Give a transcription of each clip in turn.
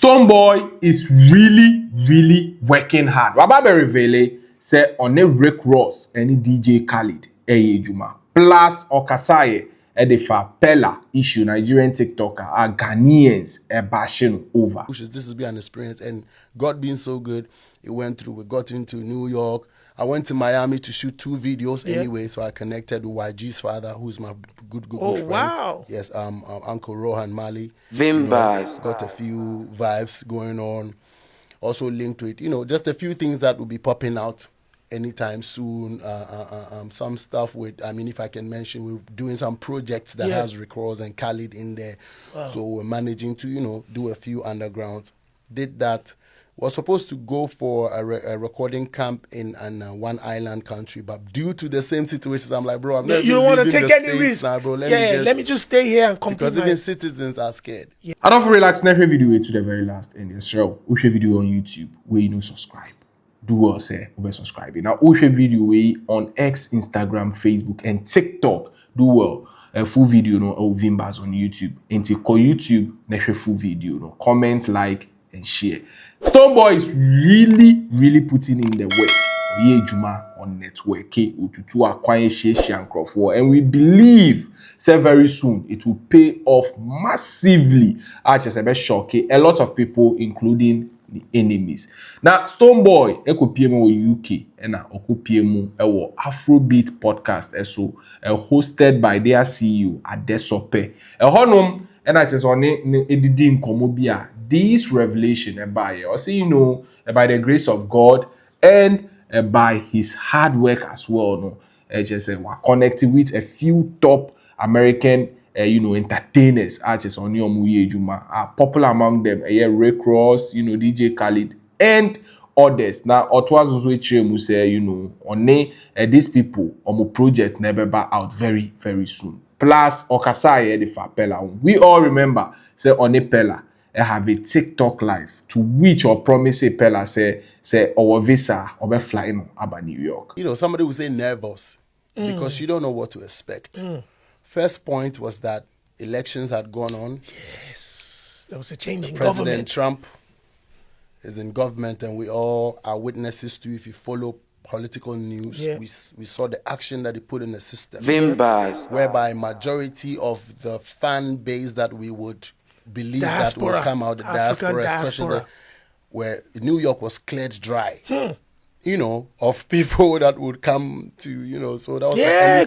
Stonebwoy is really working hard. Wababe revele say on a Rick Ross and DJ Khaled juma. Plus Okasaye edefa Peller issue Nigerian TikToker are Ghanaians bashing over. This has been an experience, and God being so good, it went through. We got into New York. I went to Miami to shoot 2 videos anyway, so I connected with YG's father, who's my good friend. Wow. Yes, Uncle Rohan Mali. Vimbas. Got a few vibes going on. Also linked to it, just a few things that will be popping out anytime soon. Some stuff with, if I can mention, we're doing some projects that has Rick Ross and Khaled in there. Wow. So we're managing to, do a few undergrounds. Did that. Was supposed to go for a recording camp in one island country, but due to the same situations, I'm like, bro, I'm not. You don't want to take any risk, now, bro. Let me just stay here and complete. Because even citizens are scared. Yeah. I don't relax. Next video to the very last end. Yes, show. We share video on YouTube where subscribe. Do well, say we subscribe. Now we share video on X, Instagram, Facebook, and TikTok. Do well. A full video of Vimbas on YouTube. And to call YouTube, next full video. Comment, like, and share. Stonebwoy is really putting in the work. Oye Juma on network. And we believe say very soon it will pay off massively. A lot of people, including the enemies. Now, Stonebwoy, PM UK and PM Afrobeat podcast hosted by their CEO Adesope. And I just on editing komobia. This revelation by by the grace of God and by his hard work as well. We're connected with a few top American entertainers. Just on Juma are popular among them. Rick Ross, DJ Khaled, and others. Now, Otwazo say on these people on project never back out very soon. Plus Okasaye edefa Peller. We all remember say on a Peller have a TikTok live to which or promise a Peller say our visa or be flying about New York. Somebody will say nervous because you don't know what to expect. First point was that elections had gone on. Yes, there was a change in President government. Trump is in government, and we all are witnesses to. If you follow political news, we saw the action that he put in the system, Vimbas. whereby majority of the fan base that we would believe diaspora, that will come out, the diaspora, especially where New York was cleared dry. Of people that would come to, so that was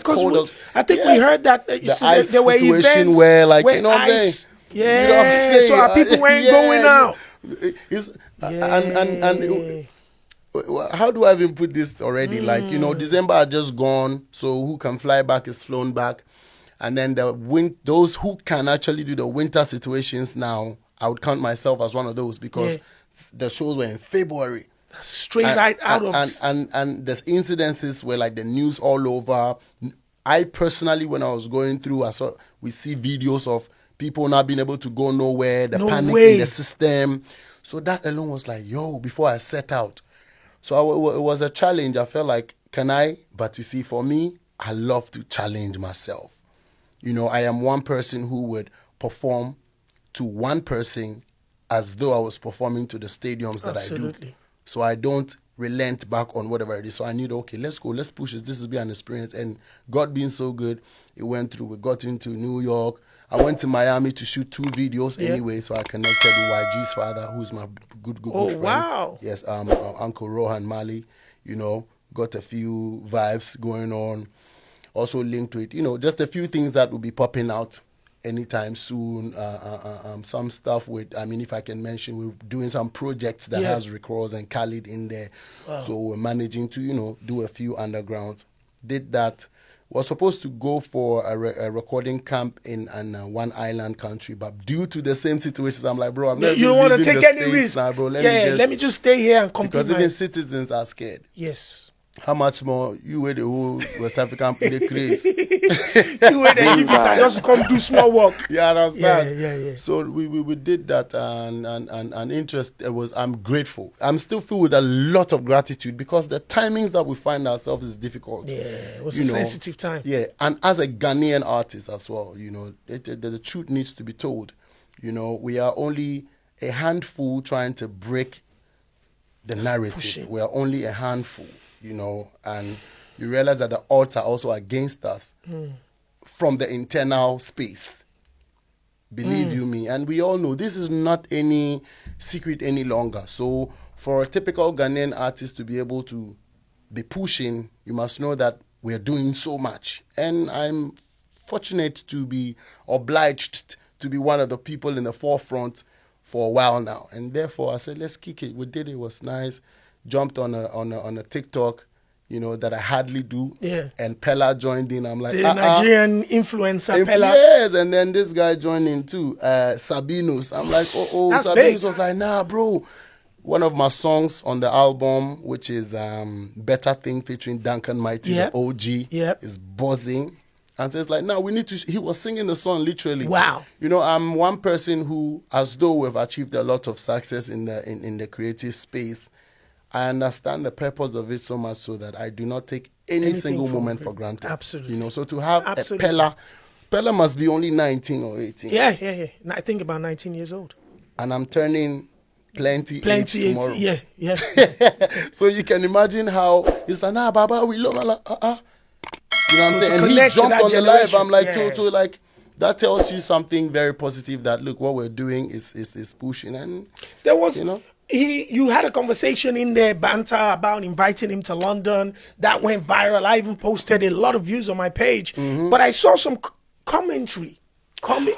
because I think we heard that the ice there were situation events where, like, what I'm saying? Yeah, you know what I'm saying? so our people weren't going out. And how do I even put this already? Like, December had just gone, so who can fly back is flown back. And then those who can actually do the winter situations now, I would count myself as one of those because the shows were in February. That's straight right out of... And the incidences were like the news all over. I personally, when I was going through, we see videos of people not being able to go nowhere, the panic in the system. So that alone was like, before I set out. So it was a challenge. I felt like, can I? But you see, for me, I love to challenge myself. I am one person who would perform to one person as though I was performing to the stadiums that I do. So I don't relent back on whatever it is. So I knew, okay, let's go, let's push it. This has been an experience. And God being so good, it went through. We got into New York. I went to Miami to shoot 2 videos anyway. So I connected with YG's father, who's my good friend. Wow. Yes, Uncle Rohan Mali, got a few vibes going on. Also linked to it, just a few things that will be popping out anytime soon. Some stuff with, if I can mention, we're doing some projects that has Rick Ross and Khaled in there. Wow. So we're managing to, do a few undergrounds. Did that. Was supposed to go for a recording camp in one island country, but due to the same situations, I'm like, bro, I'm not. You don't want to take any risk, now, bro. Let me just stay here and complete. Because even citizens are scared. Yes. How much more you were the whole West African play craze? You were the hippies just come do small work. Yeah, that's that. Yeah. So we did that, and interest. I'm grateful. I'm still filled with a lot of gratitude because the timings that we find ourselves is difficult. Yeah, it was a sensitive time. Yeah, and as a Ghanaian artist as well, the truth needs to be told. We are only a handful trying to break the narrative. pushing. We are only a handful, and you realize that the odds are also against us from the internal space. Believe you me. And we all know this is not any secret any longer. So for a typical Ghanaian artist to be able to be pushing, you must know that we're doing so much. And I'm fortunate to be obliged to be one of the people in the forefront for a while now. And therefore I said, let's kick it. We did it. It was nice. Jumped on a TikTok, that I hardly do. Yeah. And Peller joined in. I'm like, The Nigerian influencer, Peller. yes, and then this guy joined in too, Sabinos. I'm like, That's Sabinos big. was like, nah, bro. One of my songs on the album, which is Better Thing featuring Duncan Mighty, Yep. the OG, Yep. is buzzing. And so it's like, no, we need to. He was singing the song literally. Wow. I'm one person who, as though we've achieved a lot of success in the creative space, I understand the purpose of it so much so that I do not take any Anything single for moment granted. for granted. Absolutely. So to have Absolutely. a Peller must be only 19 or 18. Yeah. I think about 19 years old. And I'm turning plenty age tomorrow. Yeah. So you can imagine how it's like, nah, Baba, we love Allah. You know what I'm So saying? to And he connect to jumped that on the live. generation, I'm like, yeah. to like, that tells you something very positive that, look, what we're doing is pushing. And There was, You know? you had a conversation in there, banter about inviting him to London. That went viral. I even posted a lot of views on my page. Mm-hmm. But I saw some commentary,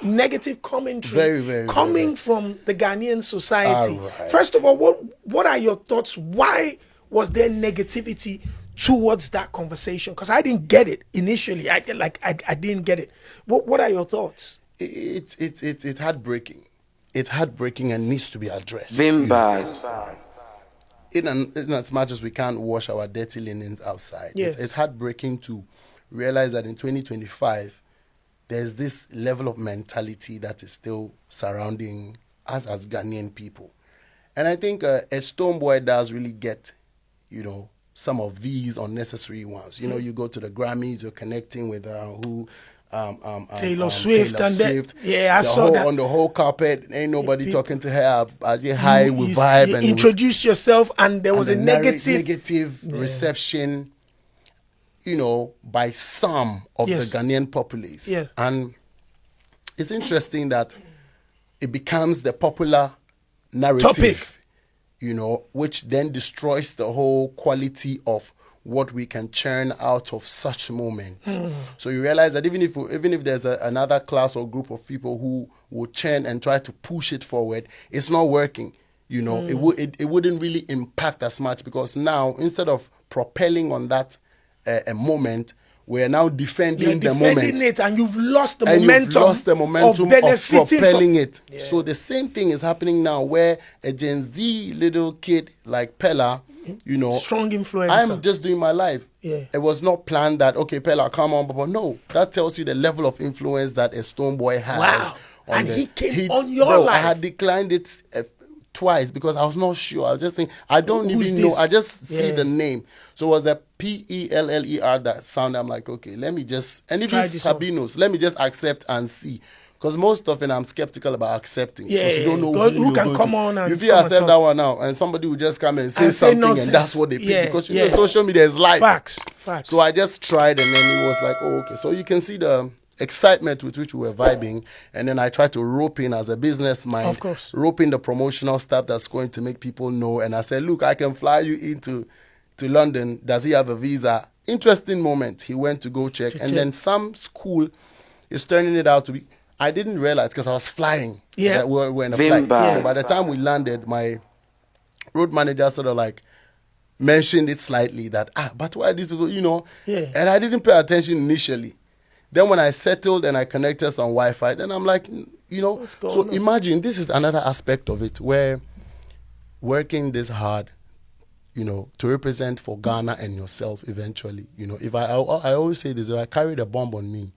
negative commentary Very, very, coming very. from the Ghanaian society. All right. First of all, what are your thoughts? Why was there negativity towards that conversation? Because I didn't get it initially. I didn't get it. What are your thoughts? It's heartbreaking. It's heartbreaking and needs to be addressed. Vim bars. In as much as we can't wash our dirty linens outside, Yes. it's heartbreaking to realize that in 2025, there's this level of mentality that is still surrounding us as Ghanaian people. And I think a Stonebwoy does really get, some of these unnecessary ones. You go to the Grammys, you're connecting with Taylor Swift and Swift. I saw that. On the whole carpet, ain't nobody talking to her. I get high with vibe. You and it was- introduced yourself, and there was a and the negative reception, by some of Yes. the Ghanaian populace. Yes. And it's interesting that it becomes the popular narrative, Topic. Which then destroys the whole quality of what we can churn out of such moments. So you realize that even if there's another class or group of people who will churn and try to push it forward, it's not working. It wouldn't really impact as much, because now, instead of propelling on that a moment, we're now defending You're the defending moment. it, and you've lost the And momentum. you've lost the momentum of benefiting propelling from- it. So the same thing is happening now, where a Gen Z little kid like Peller, Strong influencer. I'm just doing my life. Yeah. It was not planned that, okay, Peller, come on, but no. That tells you the level of influence that a Stonebwoy has. Wow. on And the- he came on your bro, life. I had declined it twice because I was not sure. I was just saying, I don't Who's even know. this? I just see Yeah. the name. So it was the Peller that sound. I'm like, okay, let me just, and even Try this one. Sabinos, let me just accept and see. Because most often I'm skeptical about accepting. Yeah, so you don't know God, who who you're can going come to. on and If you come and accept talk. that one now, and somebody will just come and say And say something, nonsense. and that's what they pick. Yeah, Because yeah. social media is live. Facts. So I just tried, and then it was like, oh, okay. So you can see the excitement with which we were vibing, and then I tried to rope in as a business mind, Of course. rope in the promotional stuff that's going to make people know. And I said, look, I can fly you into London. Does he have a visa? Interesting moment. He went to go check, and then some school is turning it out to be. I didn't realize because I was flying. Yeah. That we're in a Vim flight. bars. So by the time we landed, my road manager sort of like mentioned it slightly that, but why these people, Yeah. And I didn't pay attention initially. Then when I settled and I connected some Wi-Fi, then I'm like, What's going so on? imagine this is another aspect of it where working this hard, to represent for Ghana and yourself eventually, if I always say this, if I carried a bomb on me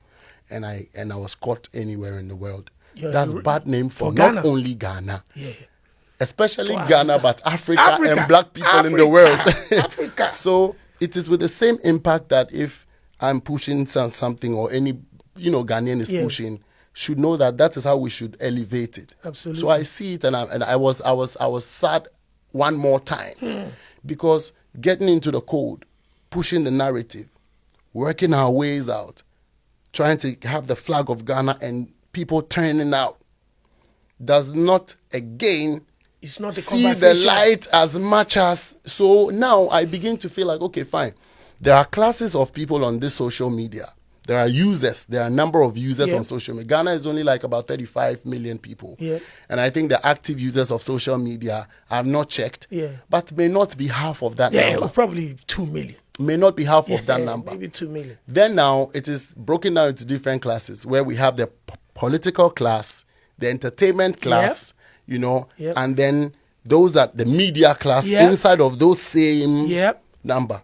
and I was caught anywhere in the world, Yeah, that's bad name for for not Ghana. only Ghana. Yeah. Especially For Ghana, Africa. but Africa Africa. and black people in the Africa. world. Africa. So it is with the same impact that if I'm pushing something or any, Ghanaian is Yeah. pushing, should know that that is how we should elevate it. Absolutely. So I see it, and I was sad one more time because getting into the code, pushing the narrative, working our ways out, trying to have the flag of Ghana and people turning out does not again It's not the see the conversation. light as much as. So now I begin to feel like, okay, fine. There are classes of people on this social media. There are users. There are a number of users Yeah. on social media. Ghana is only like about 35 million people. Yeah. And I think the active users of social media, I have not checked, Yeah. but may not be half of that Yeah, number. probably 2 million. May not be half of that number. Maybe 2 million. Then now it is broken down into different classes where we have the political class, the entertainment class, you know, Yep. and then those that the media class Yep. inside of those same Yep. number.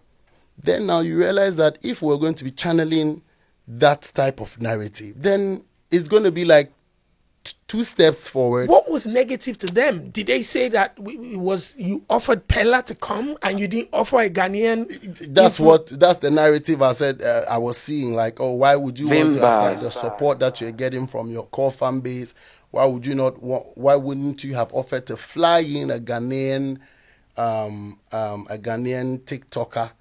Then now you realize that if we're going to be channeling that type of narrative, then it's going to be like 2 steps forward. What was negative to them? Did they say that it was you offered Peller to come and you didn't offer a Ghanaian? That's the narrative I said I was seeing. Like, oh, why would you want to have like, the support that you're getting from your core fan base? Why would you not? Why wouldn't you have offered to fly in a Ghanaian TikToker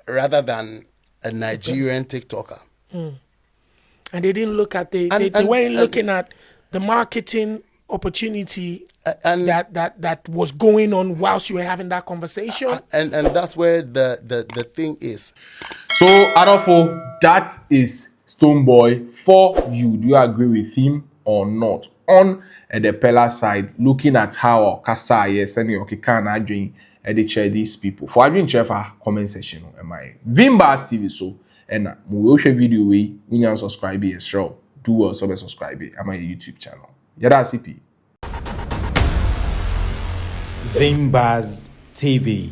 rather than a Nigerian TikToker? And they didn't look at they weren't looking at the marketing opportunity and that was going on whilst you were having that conversation. And that's where the thing is. So, Adolfo, that is Stonebwoy for you. Do you agree with him or not? On the Peller side, looking at how Kasa is sending your Kikana doing share these people. For I didn't share for comment section. Am I Vimbas TV so and we will share video we when subscribe as sure. Do well subscribe on my YouTube channel. Yada CP. Vimbas TV.